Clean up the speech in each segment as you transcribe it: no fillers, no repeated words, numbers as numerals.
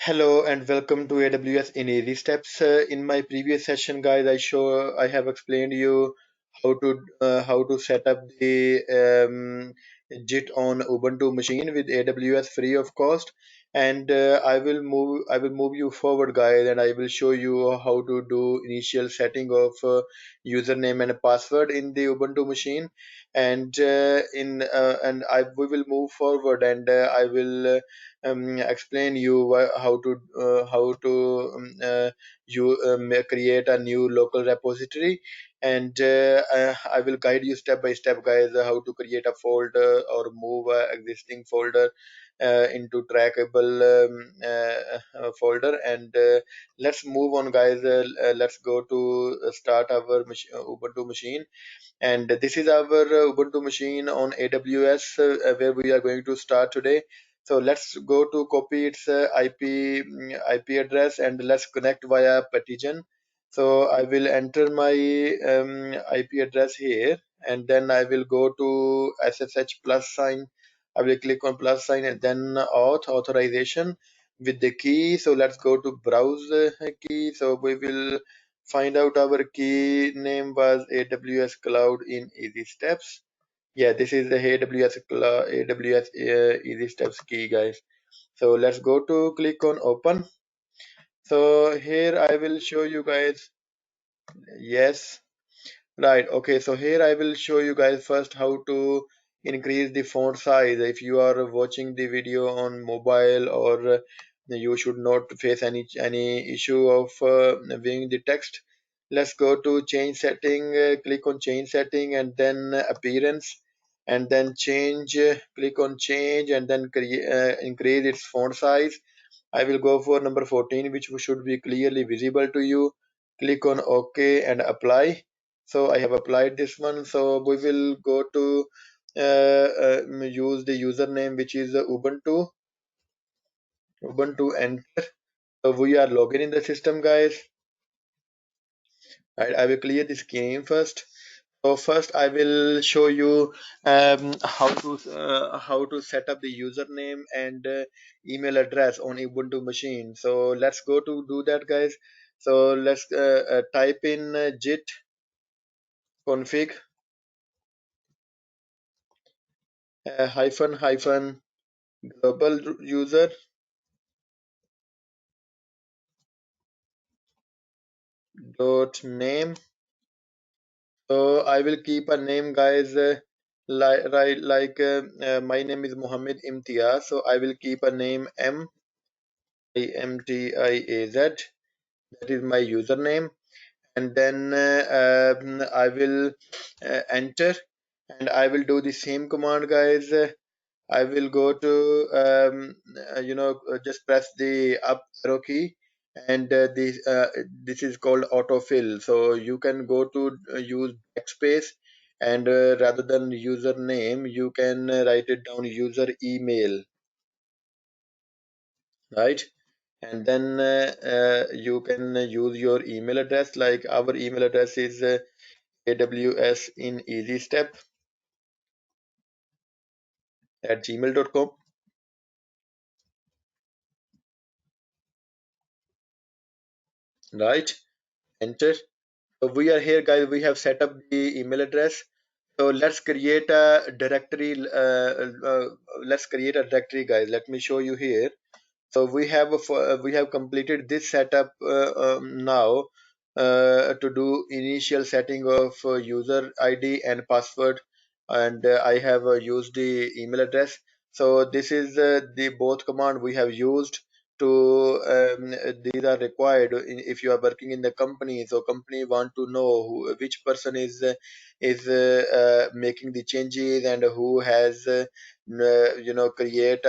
Hello and welcome to AWS in Easy Steps. In my previous session, guys, I have explained you how to set up the JIT on Ubuntu machine with AWS free of cost, and I will move you forward, guys, and I will show you how to do initial setting of username and password in the Ubuntu machine, and in and I we will move forward, and I will explain you how to create a new local repository, and I will guide you step by step, guys, how to create a folder or move a existing folder into trackable folder, and let's move on, guys. Let's go to start our Ubuntu machine, and this is our Ubuntu machine on AWS, where we are going to start today. So let's go to copy its IP address, and let's connect via partition. So I will enter my IP address here, and then I will go to SSH plus sign. I will click on plus sign and then authorization with the key. So let's go to browse key. So we will find out our key name was AWS Cloud in Easy Steps. Yeah, this is the AWS Easy Steps key, guys. So let's go to click on open. So here I will show you guys. Yes, right. Okay, so here I will show you guys first how to increase the font size. If you are watching the video on mobile, or you should not face any issue of viewing the text. Let's go to change setting, click on change setting, and then appearance, and then change, click on change, and then increase its font size. I will go for number 14, which should be clearly visible to you. Click on OK and apply. So I have applied this one. So we will go to use the username, which is Ubuntu enter. So we are logging in the system, guys. Right, I will clear this game first. So first, I will show you how to set up the username and email address on Ubuntu machine. So let's go to do that, guys. So let's type in git config hyphen hyphen global user dot name. So I will keep a name, guys. My name is Mohammed Imtiaz, so I will keep a name Imtiaz. That is my username, and then I will enter, and I will do the same command, guys. I will go to just press the up arrow key, and this is called autofill. So you can go to use backspace, and rather than username, you can write it down user email, right? And then you can use your email address. Like our email address is AWS in easy step at gmail.com, right? Enter. So we are here, guys. We have set up the email address. So let's create a directory. Let's create a directory, guys. Let me show you here. So we have completed this setup now to do initial setting of user ID and password, and I have used the email address. So this is the both command we have used to these are required if you are working in the company. So company want to know which person is making the changes, and who has create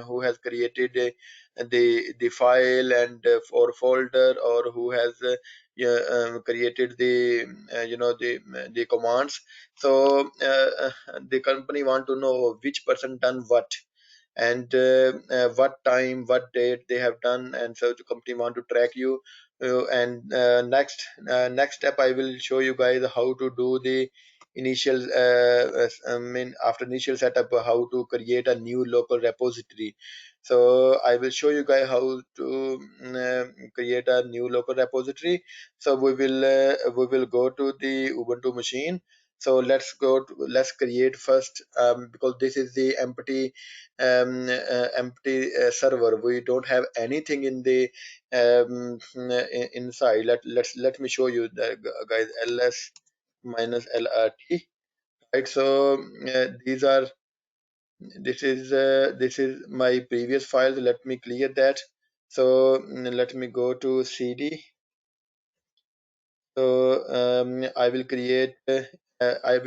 who has created the file and for folder, or who has yeah, created the the commands. So the company want to know which person done what, and what time, what date they have done, and so the company want to track you. And next step, I will show you guys how to do the initial I mean, after initial setup, how to create a new local repository. So I will show you guys how to create a new local repository. So we will go to the Ubuntu machine. So let's create first, because this is the empty server. We don't have anything in the inside. Let me show you that, guys. ls minus lrt, right? So these are this is my previous files. Let me clear that. So let me go to cd. So I will create I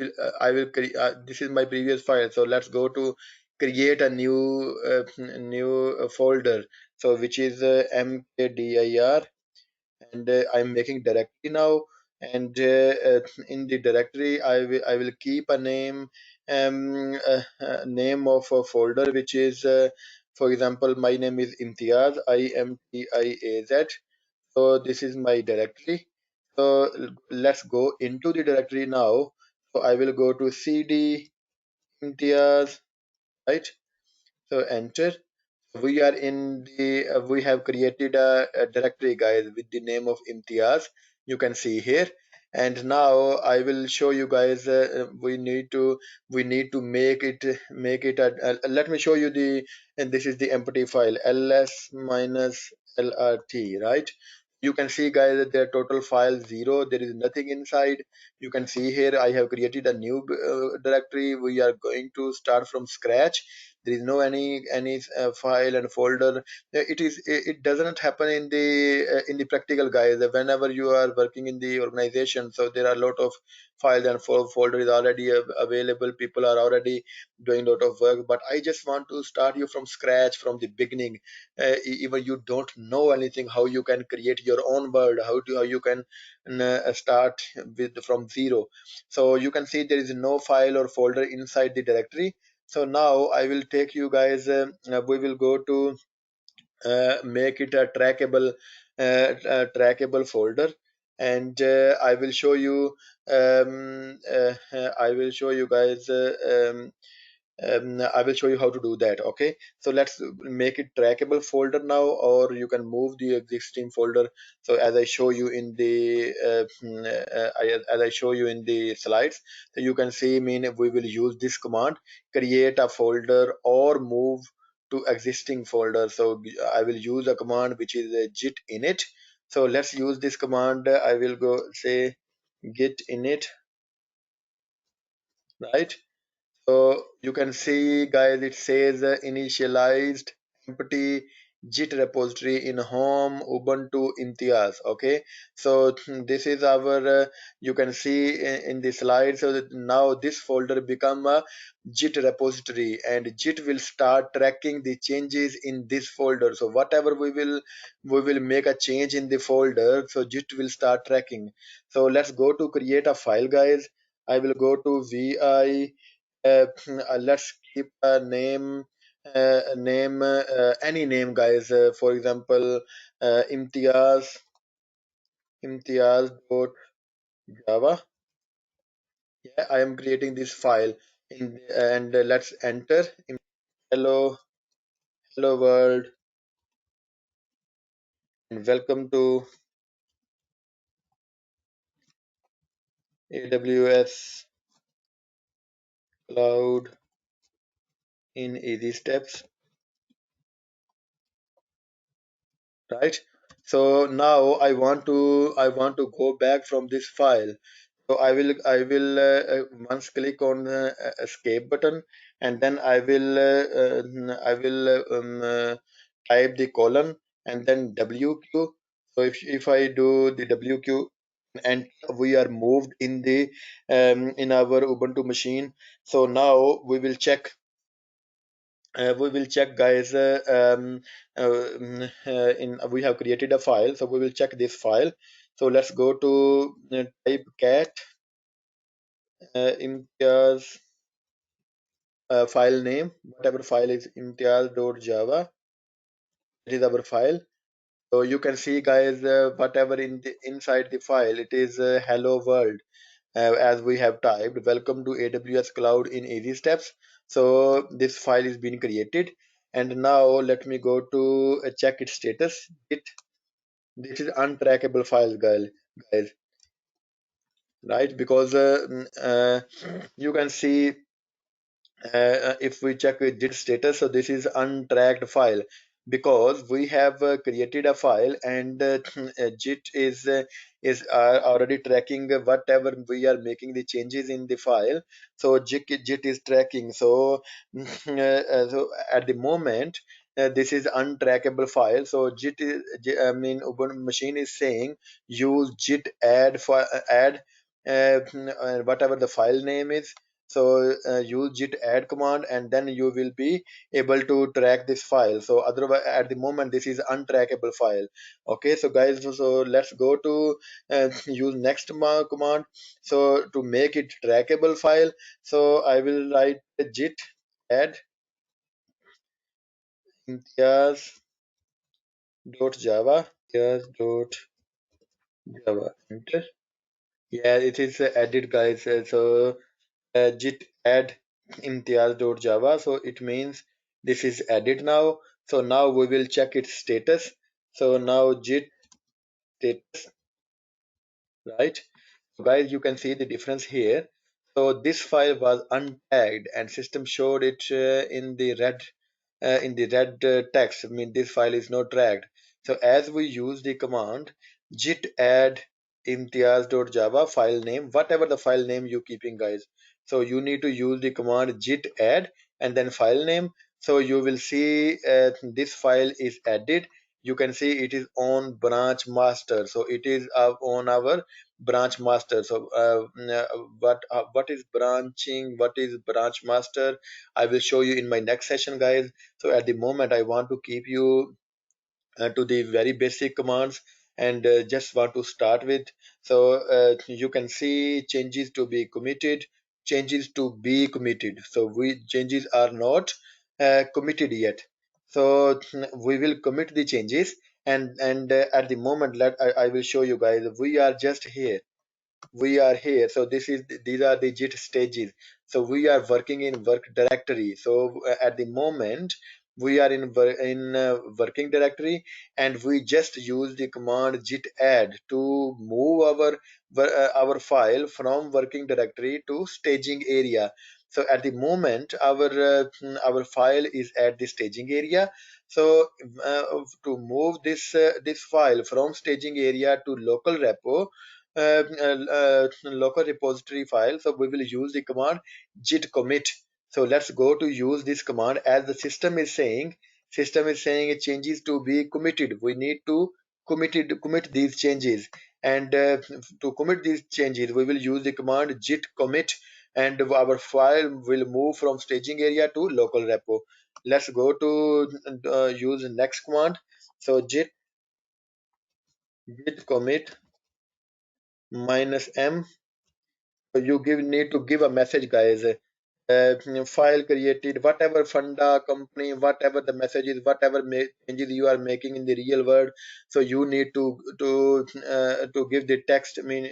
will create this is my previous file. So let's go to create a new folder, so which is mkdir, and I'm making directory now. And in the directory I will keep a name of a folder, which is for example, my name is Imtiaz, Imtiaz. So this is my directory. So let's go into the directory now. So I will go to cd Imtiaz, right? So enter. We are in the we have created a directory, guys, with the name of Imtiaz. You can see here. And now I will show you guys, we need to make it let me show you the, and this is the empty file, ls minus lrt, right? You can see, guys, that their total file 0. There is nothing inside. You can see here I have created a new directory. We are going to start from scratch. There is no any file and folder. It doesn't happen in the practical, guys. Whenever you are working in the organization, so there are a lot of files and folder is already available. People are already doing a lot of work, but I just want to start you from scratch, from the beginning. Even you don't know anything, how you can create your own world, how you can start with from zero. So you can see there is no file or folder inside the directory. So now I will take you guys, we will go to make it a trackable folder. And I will show you guys, I will show you how to do that. Okay, so let's make it trackable folder now, or you can move the existing folder. So as I show you in the as I show you in the slides, so you can see, mean, we will use this command, create a folder or move to existing folder. So I will use a command which is a git init. So let's use this command. I will go say git init, right? So you can see, guys, it says initialized empty Git repository in home Ubuntu Imtiaz. Okay, so this is our. You can see in the slide. So that now this folder become a Git repository, and Git will start tracking the changes in this folder. So whatever we will make a change in the folder. So Git will start tracking. So let's go to create a file, guys. I will go to vi. Let's keep a any name, guys. For example, Imtiaz, Java. Yeah, I am creating this file and let's enter. Hello, hello world, and welcome to AWS Cloud in easy steps. Right. So now I want to go back from this file. So I will once click on escape button, and then I will type the colon and then WQ. So if I do the WQ, and we are moved in our Ubuntu machine. So now we will check, guys. In We have created a file, so we will check this file. So let's go to type cat imtiaz file name, whatever file is imtiaz.java. It is our file. So you can see, guys, whatever inside the file, it is hello world. As we have typed, welcome to AWS Cloud in easy steps. So this file is being created, And now let me go to check its status. This is untrackable file, guys, right? Because you can see if we check with git status, so this is untracked file because we have created a file, and git is already tracking whatever we are making the changes in the file. So git is tracking. So so at the moment this is untrackable file. So I mean Ubuntu machine is saying use git add for add whatever the file name is. So use git add command, and then you will be able to track this file. So otherwise at the moment this is untrackable file. Okay, so guys, so let's go to use next command, so to make it trackable file. So I will write git add imtiaz dot java, imtiaz dot java, enter. Yeah, it is added, guys. So git add imtiaz.java, so it means this is added now. So now we will check its status. So now git status, right? So guys, you can see the difference here. So this file was untagged and system showed it in the red text. I mean, this file is not tracked. So as we use the command git add imtiaz.java file name, whatever the file name you keeping, guys. So you need to use the command git add and then file name. So you will see this file is added. You can see it is on branch master. So it is on our branch master. So what is branching, what is branch master, I will show you in my next session, guys. So at the moment I want to keep you to the very basic commands, and just want to start with. So you can see changes to be committed, changes to be committed. So we changes are not committed yet. So we will commit the changes, and at the moment I will show you, guys. We are just here, we are here. So these are the git stages. So we are working in work directory. So at the moment we are in working directory, and we just use the command git add to move our file from working directory to staging area. So at the moment our file is at the staging area. So uh, to move this file from staging area to local repo, local repository file, so we will use the command git commit. So let's go to use this command. As the system is saying changes to be committed, we need to commit these changes. And to commit these changes we will use the command git commit, and our file will move from staging area to local repo. Let's go to use the next command. So git commit -m. So you need to give a message, guys. File created, whatever funda company, whatever the message is, whatever changes you are making in the real world. So you need to give the text. I mean,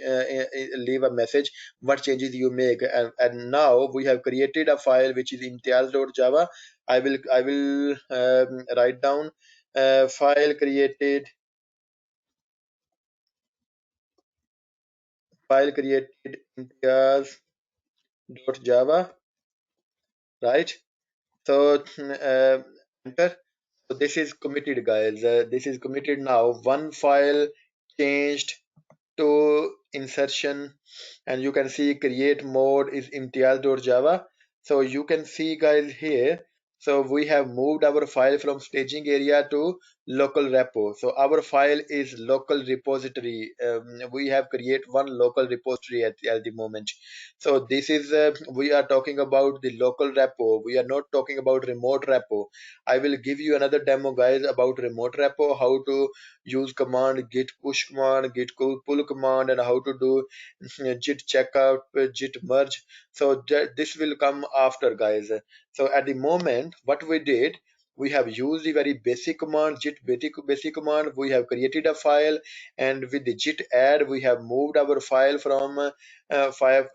leave a message what changes you make. And now we have created a file which is imtiaz.java. I will write down file created imtiaz.java, right? So enter. So this is committed, guys. This is committed now. One file changed to insertion, and you can see create mode is imtiaz.java. So you can see, guys, here. So we have moved our file from staging area to local repo. So our file is local repository. We have create one local repository at the moment. So this is we are talking about the local repo. We are not talking about remote repo. I will give you another demo, guys, about remote repo, how to use command git push command, git pull command, and how to do git checkout, git merge. So this will come after, guys. So at the moment what we did, we have used the very basic command, git basic command. We have created a file, and with the git add we have moved our file from file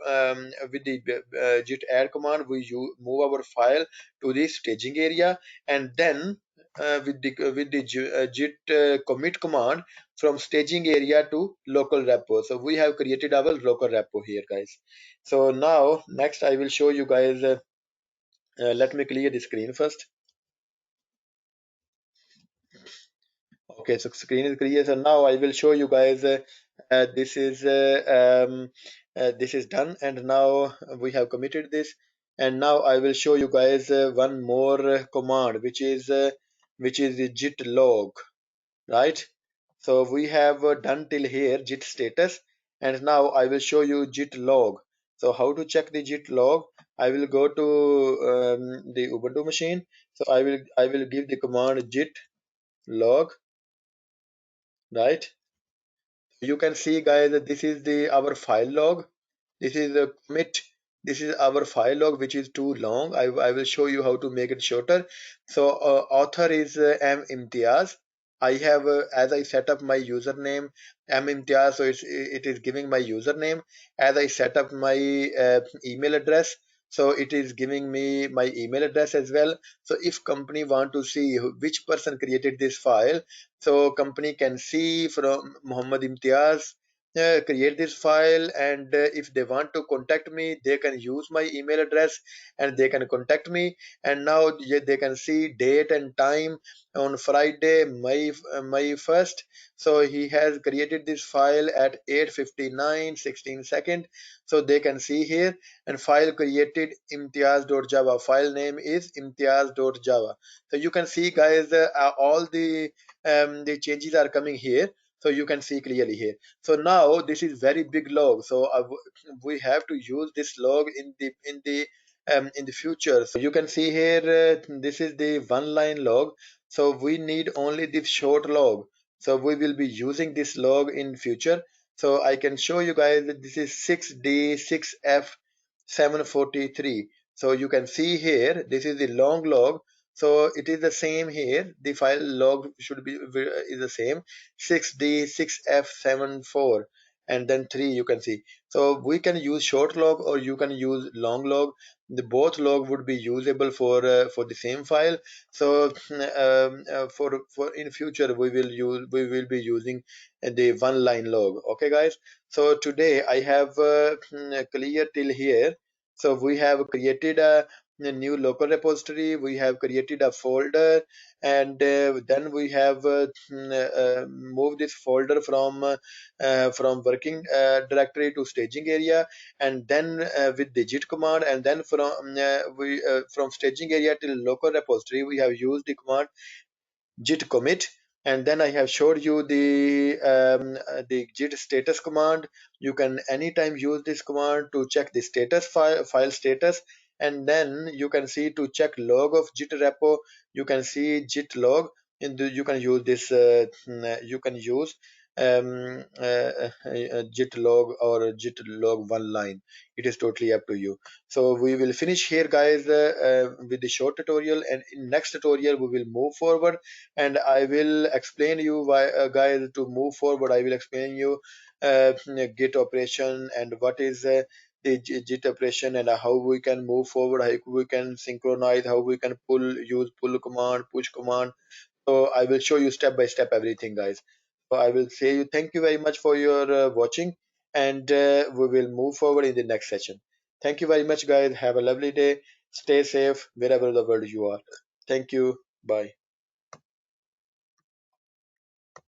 with the git add command we move our file to the staging area. And then with the git commit command from staging area to local repo. So we have created our local repo here, guys. So now next I will show you guys. Let me clear the screen first. Okay, so screen is clear. So now I will show you guys. This is this is done, and now we have committed this. And now I will show you guys one more command, which is the git log, right? So we have done till here git status, and now I will show you git log. So how to check the git log? I will go to the Ubuntu machine. So I will give the command git log, right? You can see, guys, that this is the our file log. This is the commit. This is our file log, which is too long. I will show you how to make it shorter. So author is M Imtiaz. I have as I set up my username M Imtiaz, so it is giving my username. As I set up my email address, so it is giving me my email address as well. So if company want to see which person created this file, so company can see from Muhammad Imtiaz create this file, and if they want to contact me, they can use my email address and they can contact me. And now they can see date and time on Friday, May 1st. So he has created this file at 8:59:16. So they can see here, and file created imtiaz.java. File name is imtiaz.java. So you can see, guys, all the changes are coming here. So you can see clearly here. So now this is very big log. So we have to use this log in the future. So you can see here, this is the one line log. So we need only this short log. So we will be using this log in future. So I can show you guys that this is 6D6F743. So you can see here, this is the long log. So it is the same here. The file log should be is the same, 6D6F74, and then 3 you can see. So we can use short log or you can use long log. The both log would be usable for the same file. So for in future we will be using the one line log. Okay, guys. So today I have clear till here. So we have created a new local repository. We have created a folder, and then we have moved this folder from working directory to staging area, and then with the git command, and then from staging area till local repository we have used the command git commit. And then I have showed you the git status command. You can anytime use this command to check the status file status. And then you can see to check log of git repo, you can see git log. And you can use this you can use git log or git log one line. It is totally up to you. So we will finish here, guys, with the short tutorial, and in next tutorial we will move forward, and I will explain you why, guys, to move forward. I will explain you git operation and what is the git operation, and how we can move forward, how we can synchronize, how we can use pull command, push command. So I will show you step by step everything, guys. So I will say you thank you very much for your watching, and we will move forward in the next session. Thank you very much, guys. Have a lovely day. Stay safe wherever the world you are. Thank you. Bye.